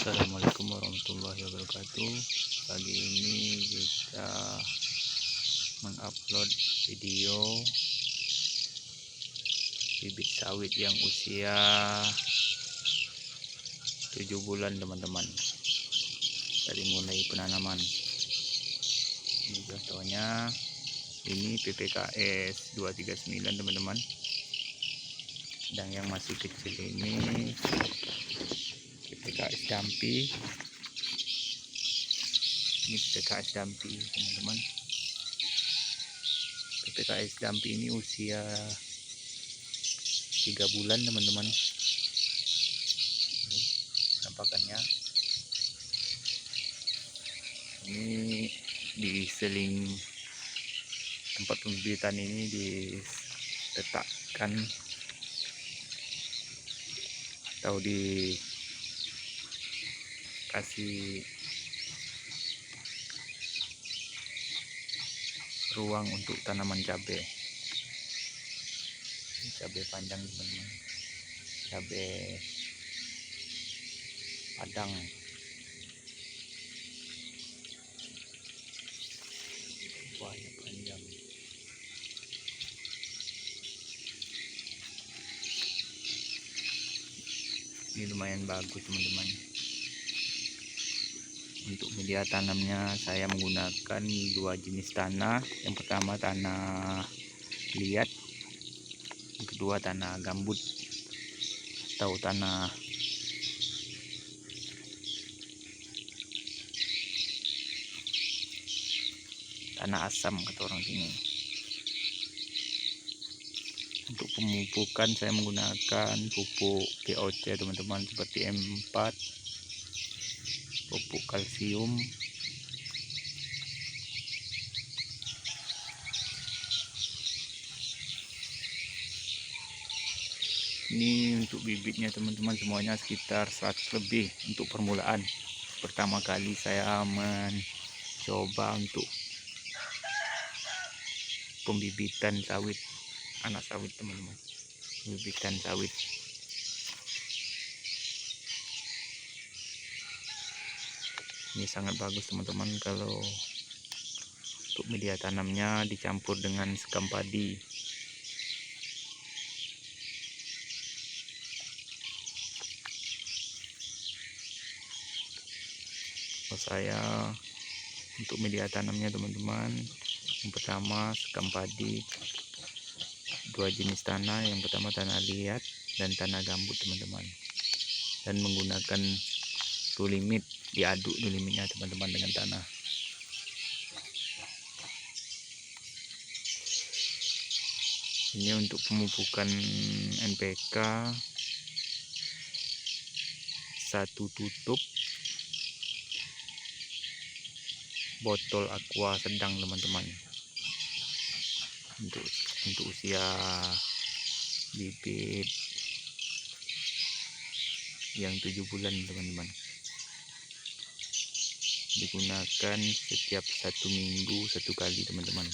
Assalamualaikum warahmatullahi wabarakatuh. Pagi ini kita mengupload video bibit sawit yang usia 7 bulan teman-teman, dari mulai penanaman. Ini contohnya, ini PPKS 239 teman-teman. Dan yang masih kecil ini PPKS Dampi. Ini PPKS Dampi teman-teman. PPKS Dampi ini usia 3 bulan teman-teman. Penampakannya ini diseling tempat pembibitan ini diletakkan atau dikasih ruang untuk tanaman cabai panjang teman-teman, cabai padang. Buahnya panjang. Ini lumayan bagus teman-teman. Untuk media tanamnya saya menggunakan 2 jenis tanah. Yang pertama tanah liat, yang kedua tanah gambut atau tanah asam kata orang sini. Untuk pemupukan saya menggunakan pupuk POC teman-teman, seperti M4, pupuk kalsium, ini untuk bibitnya teman-teman semuanya sekitar 100 lebih untuk permulaan. Pertama kali saya mencoba untuk pembibitan sawit, anak sawit teman-teman, pembibitan sawit. Ini sangat bagus teman-teman kalau untuk media tanamnya dicampur dengan sekam padi. Saya untuk media tanamnya teman-teman, yang pertama sekam padi, 2 jenis tanah, yang pertama tanah liat dan tanah gambut teman-teman, dan menggunakan tulimit, diaduk tulimitnya teman-teman dengan tanah. Ini untuk pemupukan NPK 1 tutup botol aqua sedang teman-teman, untuk usia bibit yang 7 bulan teman-teman. Digunakan setiap 1 minggu 1 kali teman-teman,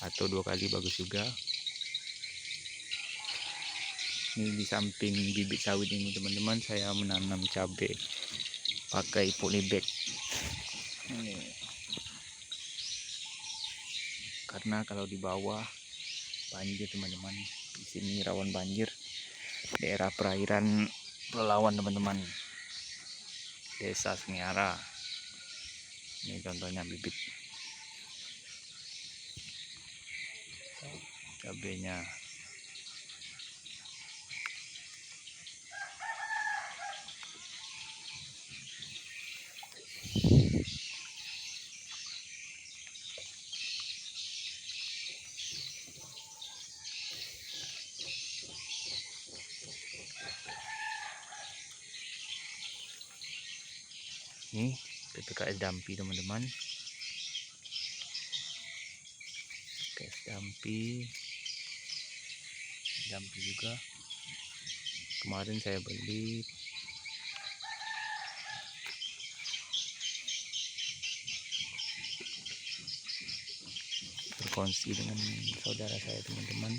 atau 2 kali bagus juga. Ini di samping bibit sawit ini teman-teman, saya menanam cabai pakai polybag. Ini karena kalau di bawah banjir teman-teman, di sini rawan banjir, daerah perairan Pelalawan teman-teman, Desa Sengiara. Ini contohnya bibit cabenya. Ini PPKS Dampi teman-teman, PPKS Dampi juga. Kemarin saya beli berkongsi dengan saudara saya teman-teman,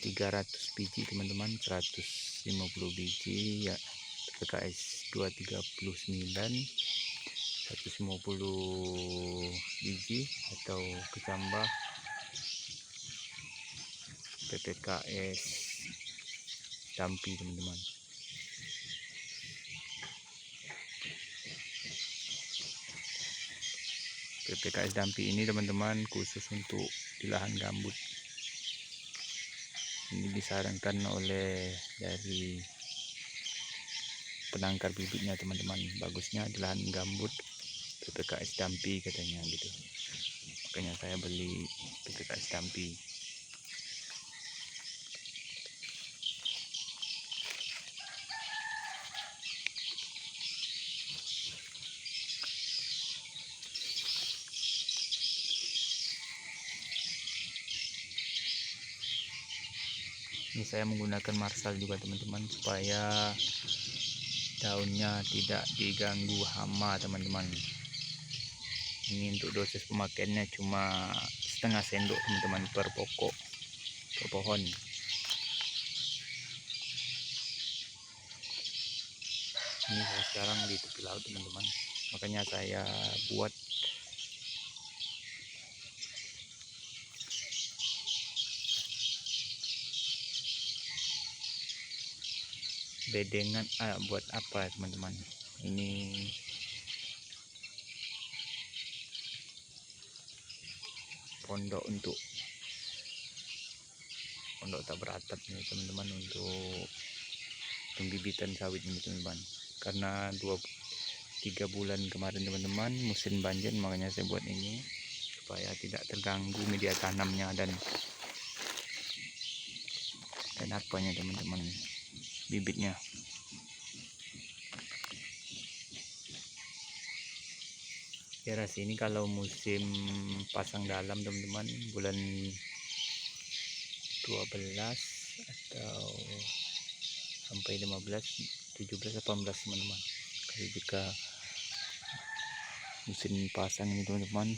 300 biji teman-teman, 150 biji ya PPKS 239 150 biji atau kecambah PPKS Dampi teman-teman. PPKS Dampi ini teman-teman khusus untuk di lahan gambut. Ini disarankan oleh dari penangkar bibitnya teman-teman, bagusnya di lahan gambut PPKS Dampi katanya gitu. Makanya saya beli PPKS Dampi. Ini saya menggunakan Marsal juga teman-teman, supaya daunnya tidak diganggu hama teman-teman. Ini untuk dosis pemakaiannya cuma setengah sendok teman-teman per pokok, per pohon. Ini saya sekarang di tepi laut teman-teman, makanya saya buat bedengan. Buat apa teman-teman, ini pondok untuk pondok tak beratap nih teman-teman, untuk pembibitan sawit ini teman-teman. Karena 2-3 bulan kemarin teman-teman musim banjir, makanya saya buat ini supaya tidak terganggu media tanamnya dan apanya teman-teman, bibitnya. Daerah sini kalau musim pasang dalam teman-teman, bulan 12 atau sampai 15, 17, 18 teman-teman. Kalau jika musim pasang ini teman-teman,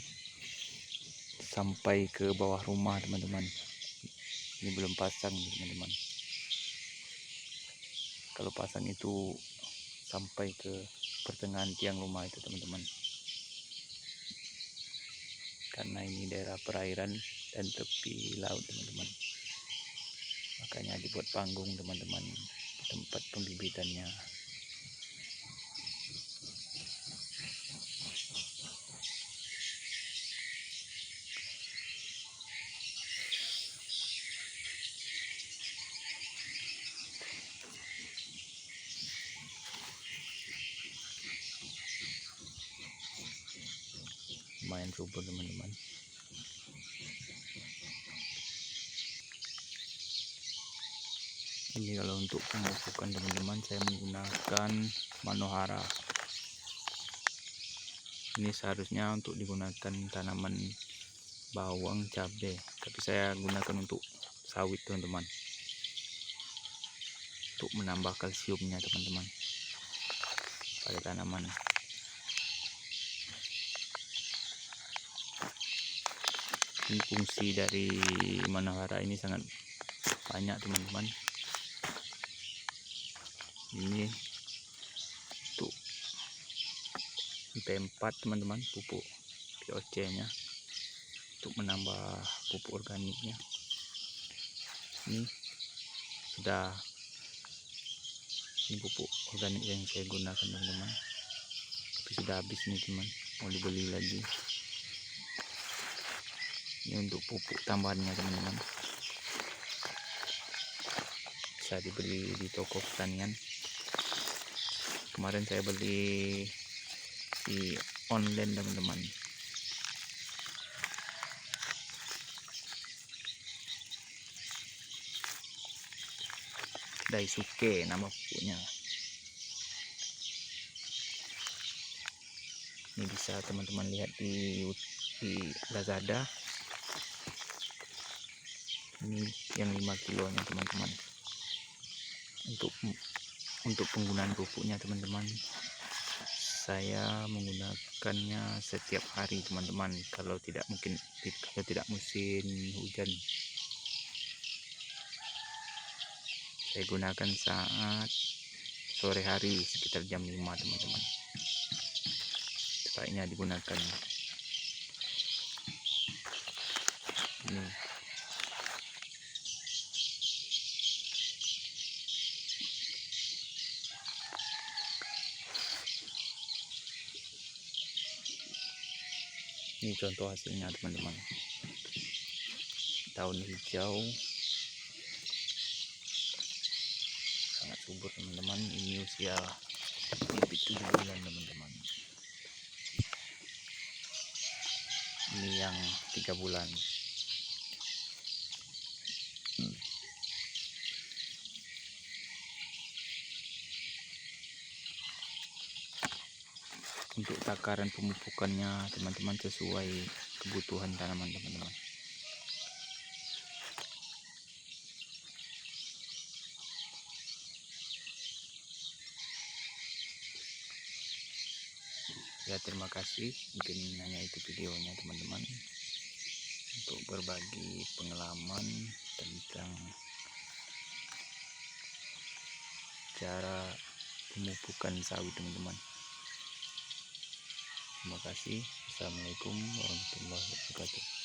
sampai ke bawah rumah teman-teman. Ini belum pasang teman-teman. Kalau pasang itu sampai ke pertengahan tiang rumah itu teman-teman. Karena ini daerah perairan dan tepi laut teman-teman, makanya dibuat panggung teman-teman, tempat pembibitannya. Lumayan subur teman-teman. Ini kalau untuk pemupukan teman-teman, saya menggunakan Manohara. Ini seharusnya untuk digunakan tanaman bawang, cabai, tapi saya gunakan untuk sawit teman-teman, untuk menambah kalsiumnya teman-teman pada tanaman. Ini fungsi dari Manohara ini sangat banyak teman-teman. Ini untuk P4 teman-teman, pupuk POC nya untuk menambah pupuk organiknya. Ini sudah, ini pupuk organik yang saya gunakan teman-teman, tapi sudah habis nih teman, mau dibeli lagi. Ini untuk pupuk tambahannya teman-teman, bisa dibeli di toko pertanian. Kemarin saya beli di online teman-teman. Daisuke nama pupuknya. Ini bisa teman-teman lihat di Lazada. Ini yang 5 kilonya teman-teman. Untuk penggunaan pupuknya teman-teman, saya menggunakannya setiap hari teman-teman, kalau tidak musim hujan. Saya gunakan saat sore hari sekitar jam 5 teman-teman. Sebaiknya digunakan ini. Ini contoh hasilnya teman-teman. Daun hijau sangat subur teman-teman. Ini usia bibit 7 bulan teman-teman. Ini yang 3 bulan. Untuk takaran pemupukannya teman-teman sesuai kebutuhan tanaman teman-teman. Ya, terima kasih. Mungkin hanya itu videonya teman-teman, untuk berbagi pengalaman tentang cara pemupukan sawit teman-teman. Terima kasih. Assalamualaikum warahmatullahi wabarakatuh.